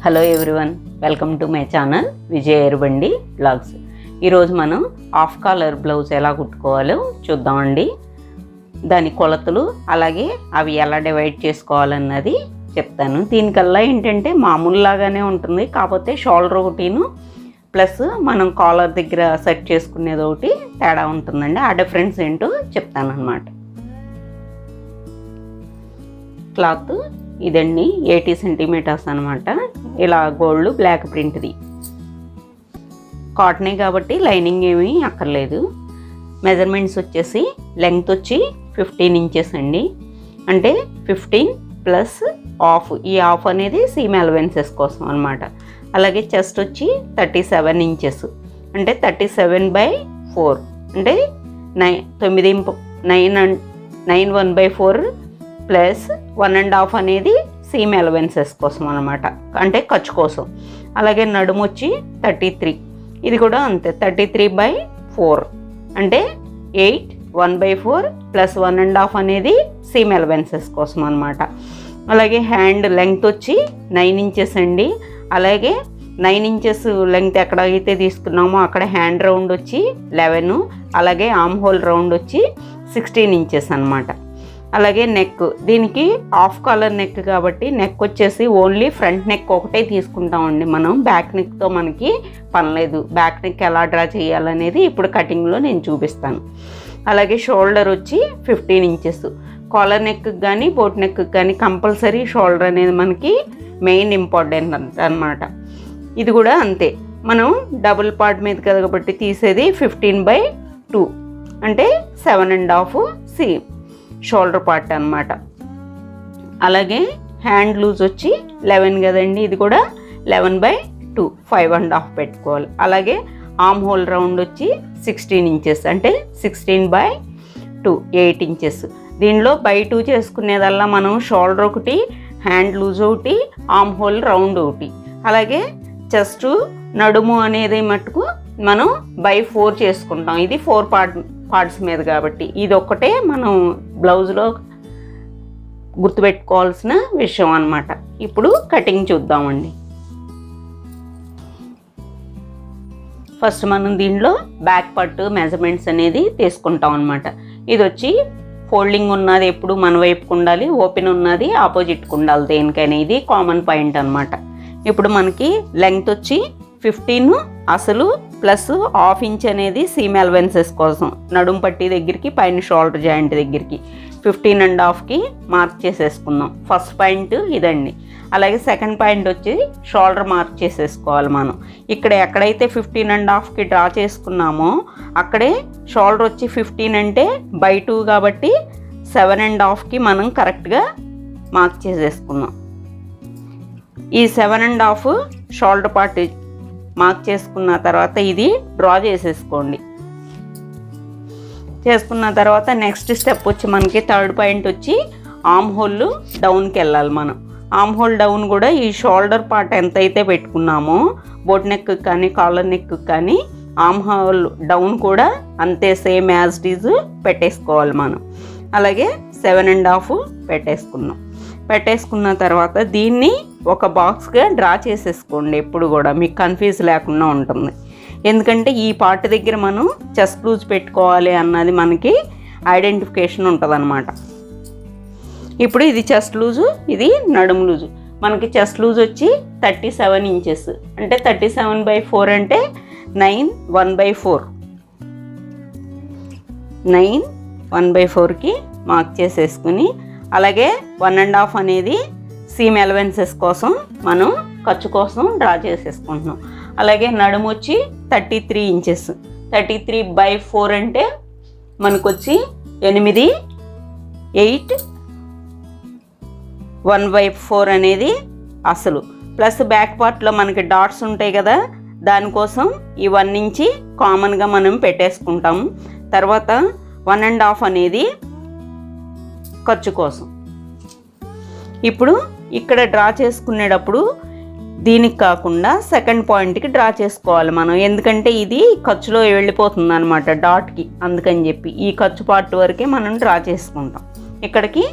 Hello everyone, welcome to my channel Vijaya Erubandi blogs. ఈరోజు మనం half caller blouse ఎలా కుట్టుకోవాలో చూద్దామండి. దాని కొలతలు అలాగే అవి ఎలా డివైడ్ చేసుకోవాలన్నది చెప్తాను. దీనికల్లా ఏంటంటే మామూలులాగానే ఉంటుంది, కాకపోతే షోల్డర్ ఒకటిను ప్లస్ మనం కాలర్ దగ్గర సెట్ చేసుకునేది ఒకటి తేడా ఉంటుందండి. ఆ డిఫరెన్స్ ఏంటో చెప్తాను అన్నమాట. క్లాత్ ఇదండి 80 సెంటీమీటర్స్ అనమాట. ఇలా గోల్డ్ బ్లాక్ ప్రింట్ది కాటనే కాబట్టి లైనింగ్ ఏమీ అక్కర్లేదు. మెజర్మెంట్స్ వచ్చేసి లెంగ్త్ వచ్చి 15 ఇంచెస్ అండి. అంటే 15 ప్లస్ హాఫ్, ఈ హాఫ్ అనేది సీమ్ అలవెన్సెస్ కోసం అనమాట. అలాగే చెస్ట్ వచ్చి 37 ఇంచెస్, అంటే 37/4, అంటే 9 1/4 ప్లస్ 1.5 అనేది సీమ్ అలవెన్సెస్ కోసం అనమాట, అంటే ఖర్చు కోసం. అలాగే నడుము వచ్చి 33, ఇది కూడా అంతే 33/4, అంటే 8 1/4 ప్లస్ 1.5 అనేది సీమ్ అలవెన్సెస్ కోసం అనమాట. అలాగే హ్యాండ్ లెంగ్త్ వచ్చి 9 ఇంచెస్ అండి. అలాగే 9 ఇంచెస్ లెంగ్త్ ఎక్కడైతే తీసుకున్నామో అక్కడ హ్యాండ్ రౌండ్ వచ్చి 11, అలాగే ఆర్మ్ హోల్ రౌండ్ వచ్చి 16 ఇంచెస్ అనమాట. అలాగే నెక్, దీనికి హాఫ్ కాలర్ నెక్ కాబట్టి నెక్ వచ్చేసి ఓన్లీ ఫ్రంట్ నెక్ ఒకటే తీసుకుంటామండి మనం. బ్యాక్ నెక్తో మనకి పనిలేదు. బ్యాక్ నెక్ ఎలా డ్రా చేయాలనేది ఇప్పుడు కటింగ్లో నేను చూపిస్తాను. అలాగే షోల్డర్ వచ్చి 15 ఇంచెస్. కాలర్ నెక్ కానీ బోట్ నెక్ కానీ కంపల్సరీ షోల్డర్ అనేది మనకి మెయిన్ ఇంపార్టెంట్ అన్నమాట. ఇది కూడా అంతే, మనం డబుల్ పార్ట్ మీద కాబట్టి తీసేది 15/2, అంటే 7.5 సీమ్ షోల్డర్ పార్ట్ అనమాట. అలాగే హ్యాండ్ లూజ్ వచ్చి 11 కదండి, ఇది కూడా 11/2, 5.5 పెట్టుకోవాలి. అలాగే ఆర్మ్ హోల్ రౌండ్ వచ్చి 16 ఇంచెస్, అంటే 16/2, 8 ఇంచెస్. దీనిలో బై 2 చేసుకునేదల్లా మనం షోల్డర్ ఒకటి, హ్యాండ్ లూజ్ ఒకటి, ఆర్మ్ హోల్ రౌండ్ ఒకటి. అలాగే చెస్ట్ నడుము అనేది మటుకు మనం బై 4 చేసుకుంటాం. ఇది 4 పార్ట్స్ మీద కాబట్టి ఇది ఒక్కటే మనం బ్లౌజ్లో గుర్తుపెట్టుకోవాల్సిన విషయం అన్నమాట. ఇప్పుడు కటింగ్ చూద్దామండి. ఫస్ట్ మనం దీనిలో బ్యాక్ పార్ట్ మెజర్మెంట్స్ అనేది తీసుకుంటాం అన్నమాట. ఇది వచ్చి ఫోల్డింగ్ ఉన్నది ఎప్పుడు మన వైపుకు ఉండాలి, ఓపెన్ ఉన్నది ఆపోజిట్కు ఉండాలి దేనికైనా. ఇది కామన్ పాయింట్ అనమాట. ఇప్పుడు మనకి లెంగ్త్ వచ్చి 15 అసలు ప్లస్ ½ ఇంచ్ అనేది సీమ్ అలవెన్సెస్ కోసం నడుము పట్టి దగ్గరికి పైన షోల్డర్ జాయింట్ దగ్గరికి 15.5కి మార్క్ చేసేసుకుందాం. ఫస్ట్ పాయింట్ ఇదండి. అలాగే సెకండ్ పాయింట్ వచ్చి షోల్డర్ మార్క్ చేసేసుకోవాలి మనం. ఇక్కడ ఎక్కడైతే 15.5కి డ్రా చేసుకున్నామో అక్కడే షోల్డర్ వచ్చి 15 అంటే బై 2 కాబట్టి 7.5కి మనం కరెక్ట్గా మార్క్ చేసేసుకుందాం. ఈ 7.5 షోల్డర్ పార్ట్ మార్క్ చేసుకున్న తర్వాత ఇది డ్రా చేసేసుకోండి. చేసుకున్న తర్వాత నెక్స్ట్ స్టెప్ వచ్చి మనకి థర్డ్ పాయింట్ వచ్చి ఆర్మ్ హోల్ డౌన్కి వెళ్ళాలి మనం. ఆర్మ్ హోల్ డౌన్ కూడా ఈ షోల్డర్ పార్ట్ ఎంతైతే పెట్టుకున్నామో బోట్ నెక్ కానీ కాలర్ నెక్ కానీ ఆర్మ్ హోల్ డౌన్ కూడా అంతే సేమ్ యాజ్ ఇట్ ఈజ్ పెట్టేసుకోవాలి మనం. అలాగే 7.5 పెట్టేసుకున్న తర్వాత దీన్ని ఒక బాక్స్గా డ్రా చేసేసుకోండి. ఎప్పుడు కూడా మీకు కన్ఫ్యూజ్ లేకుండా ఉంటుంది. ఎందుకంటే ఈ పార్ట్ దగ్గర మనం చెస్ట్ లూజ్ పెట్టుకోవాలి అన్నది మనకి ఐడెంటిఫికేషన్ ఉంటుంది అన్నమాట. ఇప్పుడు ఇది చెస్ట్ లూజు, ఇది నడుము లూజు. మనకి చెస్ట్ లూజ్ వచ్చి 37 ఇంచెస్, అంటే 37/4, అంటే 9 1/4కి మార్క్ చేసేసుకుని, అలాగే 1.5 అనేది సీమ్ అలవెన్సెస్ కోసం మనం ఖర్చు కోసం డ్రా చేసేసుకుంటున్నాం. అలాగే నడుము వచ్చి 33 ఇంచెస్, 33/4, అంటే మనకు వచ్చి 8, 1/4 అనేది అసలు. ప్లస్ బ్యాక్ పార్ట్లో మనకి డాట్స్ ఉంటాయి కదా, దానికోసం ఈ 1 ఇంచి కామన్గా మనం పెట్టేసుకుంటాం. తర్వాత 1.5 అనేది ఖర్చు కోసం. ఇప్పుడు ఇక్కడ డ్రా చేసుకునేటప్పుడు దీనికి కాకుండా సెకండ్ పాయింట్కి డ్రా చేసుకోవాలి మనం. ఎందుకంటే ఇది ఖర్చులో వెళ్ళిపోతుంది అనమాట డాట్కి, అందుకని చెప్పి ఈ ఖర్చు పార్ట్ వరకే మనం డ్రా చేసుకుంటాం. ఇక్కడికి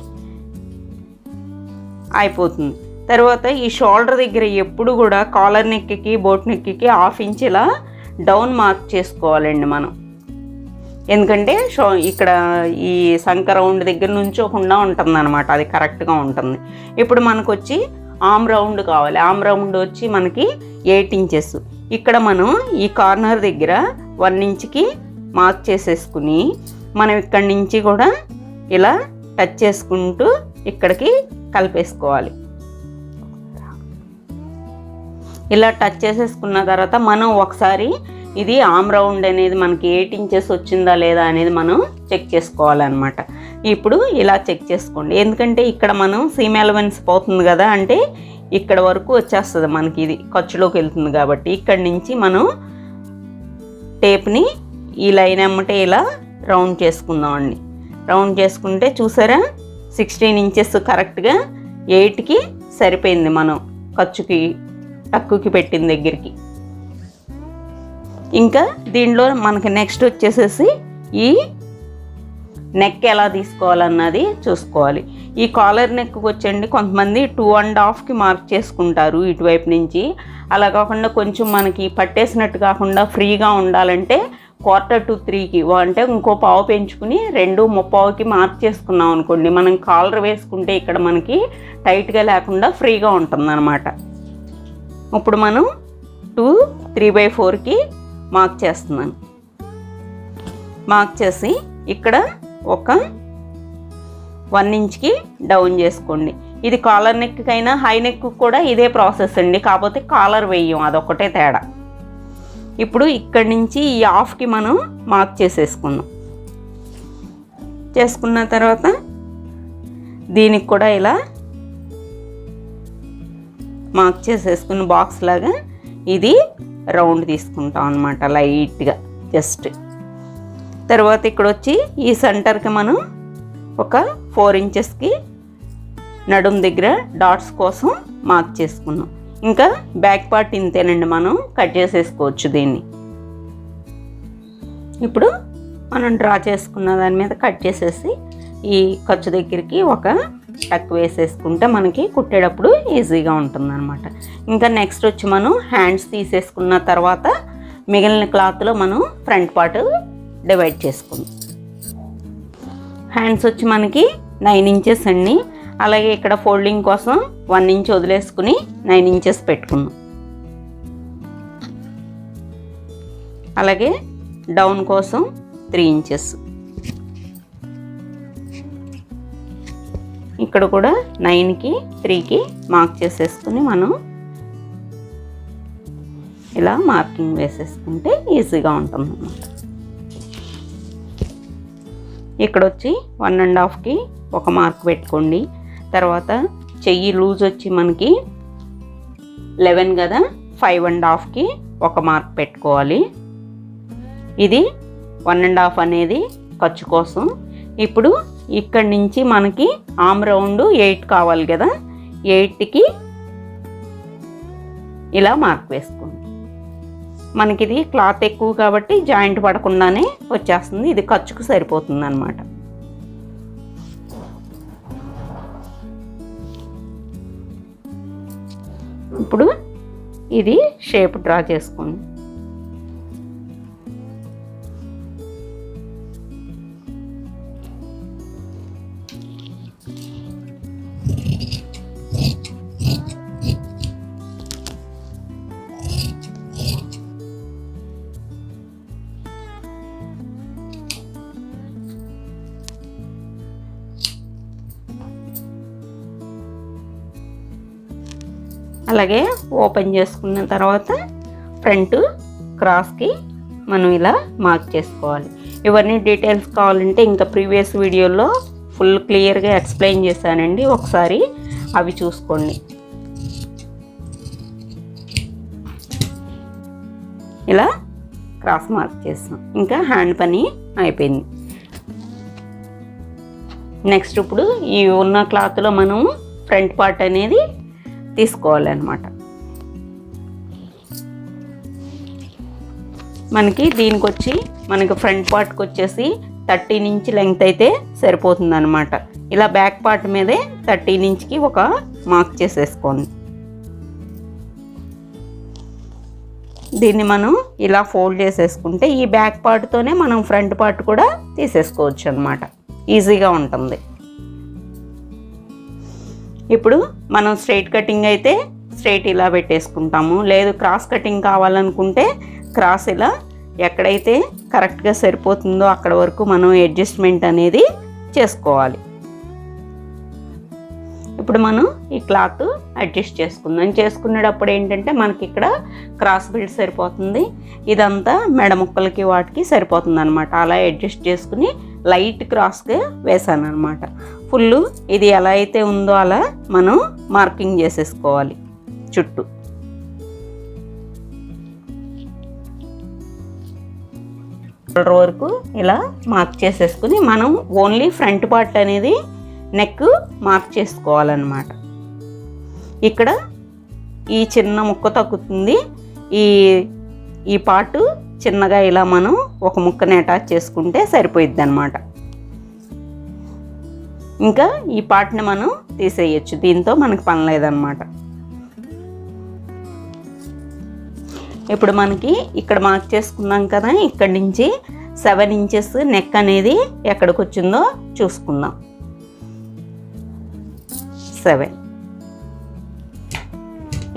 అయిపోతుంది. తర్వాత ఈ షోల్డర్ దగ్గర ఎప్పుడు కూడా కాలర్ నెక్కి బోట్ నెక్కి 1/2 ఇంచ్ ఇలా డౌన్ మార్క్ చేసుకోవాలండి మనం. ఎందుకంటే ఇక్కడ ఈ సంక రౌండ్ దగ్గర నుంచోకుండా ఉంటుంది అనమాట, అది కరెక్ట్గా ఉంటుంది. ఇప్పుడు మనకు వచ్చి ఆమ్ రౌండ్ కావాలి. ఆమ్ రౌండ్ వచ్చి మనకి 8 ఇంచెస్. ఇక్కడ మనం ఈ కార్నర్ దగ్గర 1 ఇంచ్కి మార్క్ చేసేసుకుని మనం ఇక్కడి నుంచి కూడా ఇలా టచ్ చేసుకుంటూ ఇక్కడికి కలిపేసుకోవాలి. ఇలా టచ్ చేసేసుకున్న తర్వాత మనం ఒకసారి ఇది ఆమ్ రౌండ్ అనేది మనకి 8 ఇంచెస్ వచ్చిందా లేదా అనేది మనం చెక్ చేసుకోవాలన్నమాట. ఇప్పుడు ఇలా చెక్ చేసుకోండి, ఎందుకంటే ఇక్కడ మనం సీమ్ అలవెన్స్ పోతుంది కదా, అంటే ఇక్కడ వరకు వచ్చేస్తుంది మనకి, ఇది ఖర్చులోకి వెళ్తుంది కాబట్టి ఇక్కడి నుంచి మనం టేప్ని ఈ లైన్ అమ్మటే ఇలా రౌండ్ చేసుకుందామండి. రౌండ్ చేసుకుంటే చూసారా 16 ఇంచెస్ కరెక్ట్గా 8కి సరిపోయింది మనం ఖర్చుకి టక్కుకి పెట్టిన దగ్గరికి. ఇంకా దీనిలో మనకి నెక్స్ట్ వచ్చేసేసి ఈ నెక్ ఎలా తీసుకోవాలన్నది చూసుకోవాలి. ఈ కాలర్ నెక్కి వచ్చండి కొంతమంది 2.5కి మార్క్ చేసుకుంటారు ఇటువైపు నుంచి. అలా కాకుండా కొంచెం మనకి పట్టేసినట్టు కాకుండా ఫ్రీగా ఉండాలంటే 1/4 to 3కి అంటే ఇంకో పావు పెంచుకుని 2.35కి మార్క్ చేసుకున్నాం అనుకోండి, మనం కాలర్ వేసుకుంటే ఇక్కడ మనకి టైట్గా లేకుండా ఫ్రీగా ఉంటుందన్నమాట. ఇప్పుడు మనం 2 3/4కి మార్క్ చేస్తున్నాను. మార్క్ చేసి ఇక్కడ ఒక 1 ఇంచ్కి డౌన్ చేసుకోండి. ఇది కాలర్ నెక్కైనా హై నెక్ కూడా ఇదే ప్రాసెస్ అండి, కాకపోతే కాలర్ వేయం, అదొక్కటే తేడా. ఇప్పుడు ఇక్కడి నుంచి ఈ 1/2కి మనం మార్క్ చేసేసుకుందాం. చేసుకున్న తర్వాత దీనికి కూడా ఇలా మార్క్ చేసేసుకుని బాక్స్ లాగా ఇది రౌండ్ తీసుకుంటాం అన్నమాట లైట్గా జస్ట్. తర్వాత ఇక్కడ వచ్చి ఈ సెంటర్కి మనం ఒక 4 ఇంచెస్కి నడుం దగ్గర డాట్స్ కోసం మార్క్ చేసుకున్నాం. ఇంకా బ్యాక్ పార్ట్ ఇంతేనండి, మనం కట్ చేసేసుకోవచ్చు దీన్ని. ఇప్పుడు మనం డ్రా చేసుకున్న దాని మీద కట్ చేసేసి ఈ ఖర్చు దగ్గరికి ఒక టక్ వేసేసుకుంటే మనకి కుట్టేటప్పుడు ఈజీగా ఉంటుందన్నమాట. ఇంకా నెక్స్ట్ వచ్చి మనం హ్యాండ్స్ తీసేసుకున్న తర్వాత మిగిలిన క్లాత్లో మనం ఫ్రంట్ పార్ట్ డివైడ్ చేసుకుందాం. హ్యాండ్స్ వచ్చి మనకి 9 ఇంచెస్ అండి. అలాగే ఇక్కడ ఫోల్డింగ్ కోసం 1 ఇంచ్ వదిలేసుకుని 9 ఇంచెస్ పెట్టుకుందాం. అలాగే డౌన్ కోసం 3 ఇంచెస్. ఇక్కడ కూడా 9కి 3కి మార్క్ చేసేసుకుని మనం ఇలా మార్కింగ్ వేసేసుకుంటే ఈజీగా ఉంటుంది అన్నమాట. ఇక్కడ వచ్చి 1.5కి ఒక మార్క్ పెట్టుకోండి. తర్వాత చెయ్యి లూజ్ వచ్చి మనకి 11 కదా, 5.5కి ఒక మార్క్ పెట్టుకోవాలి. ఇది 1.5 అనేది ఖర్చు కోసం. ఇప్పుడు ఇక్కడి నుంచి మనకి ఆమ్ రౌండ్ 8 కావాలి కదా, 8కి ఇలా మార్క్ వేసుకోండి. మనకి ఇది క్లాత్ ఎక్కువ కాబట్టి జాయింట్ పడకుండానే వచ్చేస్తుంది, ఇది ఖర్చుకు సరిపోతుంది అన్నమాట. ఇప్పుడు ఇది షేప్ డ్రా చేసుకోండి. అలాగే ఓపెన్ చేసుకున్న తర్వాత ఫ్రంట్ క్రాస్కి మనం ఇలా మార్క్ చేసుకోవాలి. ఇవన్నీ డీటెయిల్స్ కావాలంటే ఇంకా ప్రీవియస్ వీడియోలో ఫుల్ క్లియర్గా ఎక్స్ప్లెయిన్ చేశానండి, ఒకసారి అవి చూసుకోండి. ఇలా క్రాస్ మార్క్ చేస్తాం. ఇంకా హ్యాండ్ పని అయిపోయింది. నెక్స్ట్ ఇప్పుడు ఈ ఉన్న క్లాత్లో మనం ఫ్రంట్ పార్ట్ అనేది తీసుకోవాలన్నమాట. మనకి దీనికి వచ్చి మనకి ఫ్రంట్ పార్ట్కి వచ్చేసి 13 ఇంచ్ లెంగ్త్ అయితే సరిపోతుంది అనమాట. ఇలా బ్యాక్ పార్ట్ మీదే 13 ఇంచ్కి ఒక మార్క్ చేసేసుకోండి. దీన్ని మనం ఇలా ఫోల్డ్ చేసేసుకుంటే ఈ బ్యాక్ పార్ట్తోనే మనం ఫ్రంట్ పార్ట్ కూడా తీసేసుకోవచ్చు అన్నమాట. ఈజీగా ఉంటుంది. ఇప్పుడు మనం స్ట్రైట్ కటింగ్ అయితే స్ట్రైట్ ఇలా పెట్టేసుకుంటాము. లేదు క్రాస్ కటింగ్ కావాలనుకుంటే క్రాస్ ఇలా ఎక్కడైతే కరెక్ట్గా సరిపోతుందో అక్కడ వరకు మనం అడ్జస్ట్మెంట్ అనేది చేసుకోవాలి. ఇప్పుడు మనం ఈ క్లాత్ అడ్జస్ట్ చేసుకుందాం. చేసుకునేటప్పుడు ఏంటంటే మనకి ఇక్కడ క్రాస్ బిల్డ్ సరిపోతుంది, ఇదంతా మెడ ముక్కలకి వాటికి సరిపోతుంది అనమాట. అలా అడ్జస్ట్ చేసుకుని లైట్ క్రాస్గా వేసాను అనమాట. ఫుల్ ఇది ఎలా అయితే ఉందో అలా మనం మార్కింగ్ చేసేసుకోవాలి చుట్టూ. షోల్డర్ వరకు ఇలా మార్క్ చేసేసుకుని మనం ఓన్లీ ఫ్రంట్ పార్ట్ అనేది నెక్ మార్క్ చేసుకోవాలన్నమాట. ఇక్కడ ఈ చిన్న ముక్క తగ్గుతుంది, ఈ పార్ట్ చిన్నగా ఇలా మనం ఒక ముక్కని అటాచ్ చేసుకుంటే సరిపోయిద్ది అన్నమాట. ఇంకా ఈ పార్ట్ని మనం తీసేయచ్చు, దీంతో మనకు పని లేదన్నమాట. ఇప్పుడు మనకి ఇక్కడ మార్క్ చేసుకున్నాం కదా, ఇక్కడి నుంచి 7 ఇంచెస్ నెక్ అనేది ఎక్కడికి వచ్చిందో చూసుకుందాం. 7.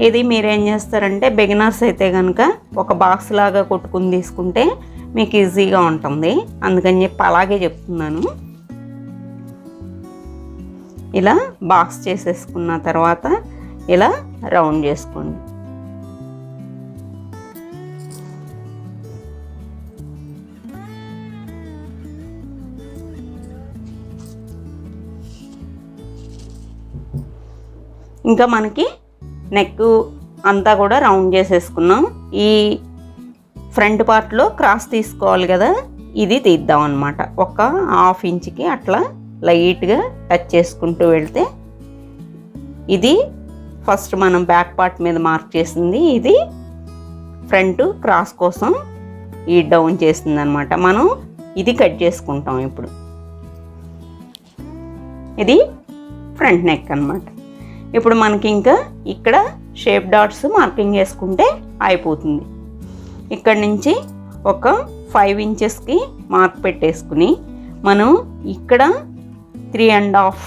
ఇది మీరేం చేస్తారంటే బిగినర్స్ అయితే కనుక ఒక బాక్స్ లాగా కొట్టుకుని తీసుకుంటే మీకు ఈజీగా ఉంటుంది, అందుకని చెప్పి అలాగే చెప్తున్నాను. ఇలా బాక్స్ చేసేసుకున్న తర్వాత ఇలా రౌండ్ చేసుకోండి. ఇంకా మనకి నెక్ అంతా కూడా రౌండ్ చేసేసుకున్నాం. ఈ ఫ్రంట్ పార్ట్లో క్రాస్ తీసుకోవాలి కదా, ఇది తీద్దాం అన్నమాట. ఒక 1/2 ఇంచ్కి అట్లా లైట్గా టచ్ చేసుకుంటూ వెళ్తే ఇది ఫస్ట్ మనం బ్యాక్ పార్ట్ మీద మార్క్ చేసింది, ఇది ఫ్రంట్ క్రాస్ కోసం ఈ డౌన్ చేసింది అనమాట. మనం ఇది కట్ చేసుకుంటాం. ఇప్పుడు ఇది ఫ్రంట్ నెక్ అన్నమాట. ఇప్పుడు మనకి ఇంకా ఇక్కడ షేప్ డాట్స్ మార్కింగ్ చేసుకుంటే అయిపోతుంది. ఇక్కడ నుంచి ఒక 5 ఇంచెస్కి మార్క్ పెట్టేసుకుని మనం ఇక్కడ 3.5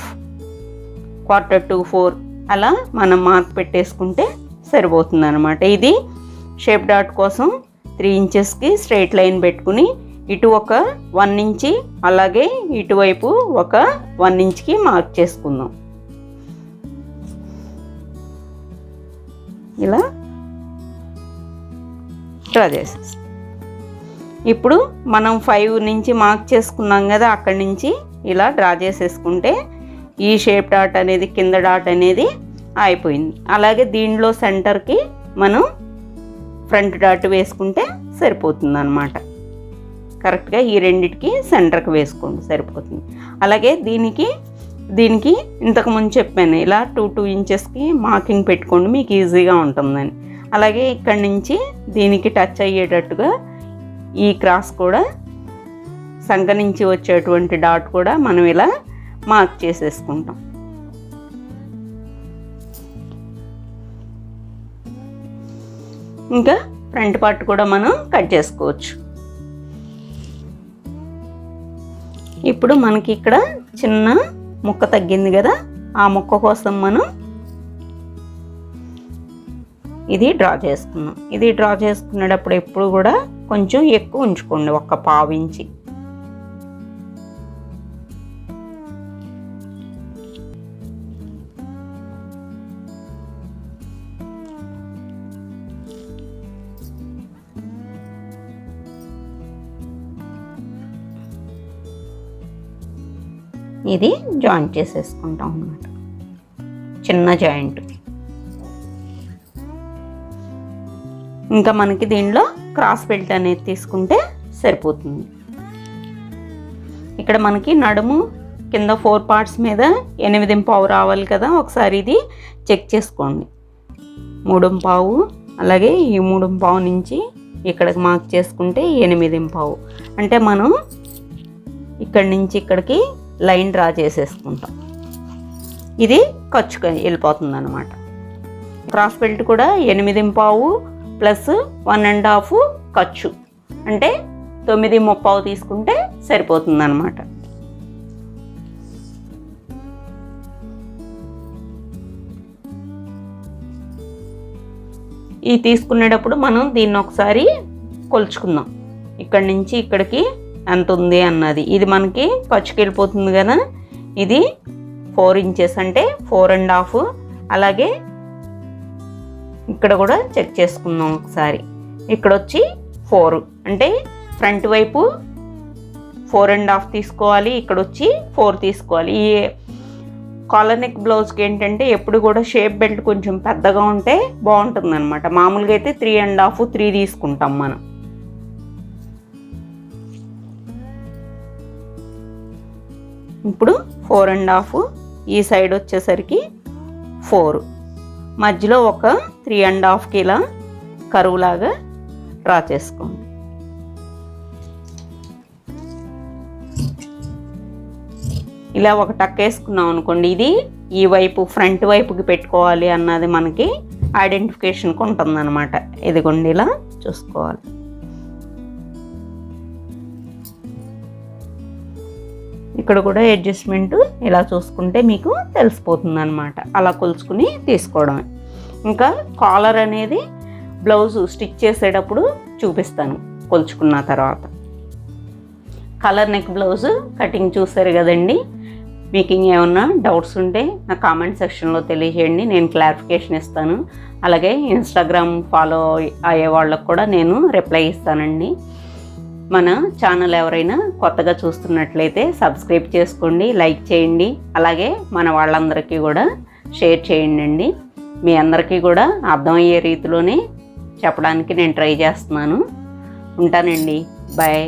1/4 to 4 అలా మనం మార్క్ పెట్టేసుకుంటే సరిపోతుంది అనమాట. ఇది షేప్ డాట్ కోసం 3 ఇంచెస్కి స్ట్రైట్ లైన్ పెట్టుకుని ఇటు ఒక 1 ఇంచి అలాగే ఇటువైపు ఒక 1 ఇంచ్కి మార్క్ చేసుకుందాం. ఇలా డ్రా చేసేసి ఇప్పుడు మనం 5 నుంచి మార్క్ చేసుకున్నాం కదా, అక్కడి నుంచి ఇలా డ్రా చేసేసుకుంటే ఈ షేప్ డాట్ అనేది కింద డాట్ అనేది అయిపోయింది. అలాగే దీనిలో సెంటర్కి మనం ఫ్రంట్ డాట్ వేసుకుంటే సరిపోతుంది అన్నమాట. కరెక్ట్గా ఈ రెండిటికి సెంటర్కి వేసుకోండి సరిపోతుంది. అలాగే దీనికి ఇంతకుముందు చెప్పాను ఇలా 2 ఇంచెస్కి మార్కింగ్ పెట్టుకోండి, మీకు ఈజీగా ఉంటుందని. అలాగే ఇక్కడి నుంచి దీనికి టచ్ అయ్యేటట్టుగా ఈ క్రాస్ కూడా సంఖ నుంచి వచ్చేటువంటి డాట్ కూడా మనం ఇలా మార్క్ చేసేసుకుంటాం. ఇంకా ఫ్రంట్ పార్ట్ కూడా మనం కట్ చేసుకోవచ్చు. ఇప్పుడు మనకి ఇక్కడ చిన్న ముక్క తగ్గింది కదా, ఆ ముక్క కోసం మనం ఇది డ్రా చేసుకున్నాం. ఇది డ్రా చేసుకునేటప్పుడు ఎప్పుడు కూడా కొంచెం ఎక్కువ ఉంచుకోండి, ఒక 1/2 ఇంచి. ఇది జాయింట్ చేసేసుకుంటాం అన్నమాట, చిన్న జాయింట్. ఇంకా మనకి దీనిలో క్రాస్ బెల్ట్ అనేది తీసుకుంటే సరిపోతుంది. ఇక్కడ మనకి నడుము కింద 4 పార్ట్స్ మీద 8.5 రావాలి కదా, ఒకసారి ఇది చెక్ చేసుకోండి. 3.5 అలాగే ఈ 3.5 నుంచి ఇక్కడికి మార్క్ చేసుకుంటే 8.5. అంటే మనం ఇక్కడి నుంచి ఇక్కడికి లైన్ డ్రా చేసేసుకుంటాం. ఇది ఖర్చుకు వెళ్ళిపోతుంది అనమాట. క్రాస్ బెల్ట్ కూడా 8.25 ప్లస్ 1.5 ఖర్చు అంటే 9.25 తీసుకుంటే సరిపోతుంది అనమాట. ఈ తీసుకునేటప్పుడు మనం దీన్ని ఒకసారి కొలుచుకుందాం, ఇక్కడి నుంచి ఇక్కడికి ఎంత ఉంది అన్నది. ఇది మనకి ఖర్చుకి వెళ్ళిపోతుంది కదా, ఇది 4 ఇంచెస్ అంటే 4.5. అలాగే ఇక్కడ కూడా చెక్ చేసుకుందాం ఒకసారి. ఇక్కడ వచ్చి 4 అంటే ఫ్రంట్ వైపు 4.5 తీసుకోవాలి, ఇక్కడ వచ్చి 4 తీసుకోవాలి. ఈ కాలర్ నెక్ బ్లౌజ్కి ఏంటంటే ఎప్పుడు కూడా షేప్ బెల్ట్ కొంచెం పెద్దగా ఉంటే బాగుంటుంది అనమాట. మామూలుగా అయితే 3.5 3 తీసుకుంటాం మనం. ఇప్పుడు 4.5, ఈ సైడ్ వచ్చేసరికి 4, మధ్యలో ఒక 3.5కి ఇలా కరువులాగా డ్రా చేసుకోండి. ఇలా ఒక టక్ వేసుకున్నాం అనుకోండి, ఇది ఈ వైపు ఫ్రంట్ వైపుకి పెట్టుకోవాలి అన్నది మనకి ఐడెంటిఫికేషన్కి ఉంటుందన్నమాట. ఇదిగోండి ఇలా చూసుకోవాలి. ఇక్కడ కూడా అడ్జస్ట్మెంట్ ఇలా చూసుకుంటే మీకు తెలిసిపోతుంది అనమాట. అలా కొలుచుకుని తీసుకోవడమే. ఇంకా కాలర్ అనేది బ్లౌజ్ స్టిచ్ చేసేటప్పుడు చూపిస్తాను కొలుచుకున్న తర్వాత. కలర్ నెక్ బ్లౌజ్ కటింగ్ చూసారు కదండి. మీకు ఇంకేమన్నా డౌట్స్ ఉంటే నా కామెంట్ సెక్షన్లో తెలియజేయండి, నేను క్లారిఫికేషన్ ఇస్తాను. అలాగే ఇన్స్టాగ్రామ్ ఫాలో అయ్యే వాళ్ళకు కూడా నేను రిప్లై ఇస్తానండి. మన ఛానల్ ఎవరైనా కొత్తగా చూస్తున్నట్లయితే సబ్స్క్రైబ్ చేసుకోండి, లైక్ చేయండి. అలాగే మన వాళ్ళందరికీ కూడా షేర్ చేయండి. మీ అందరికీ కూడా అర్థమయ్యే రీతిలోనే చెప్పడానికి నేను ట్రై చేస్తున్నాను. ఉంటానండి, బాయ్.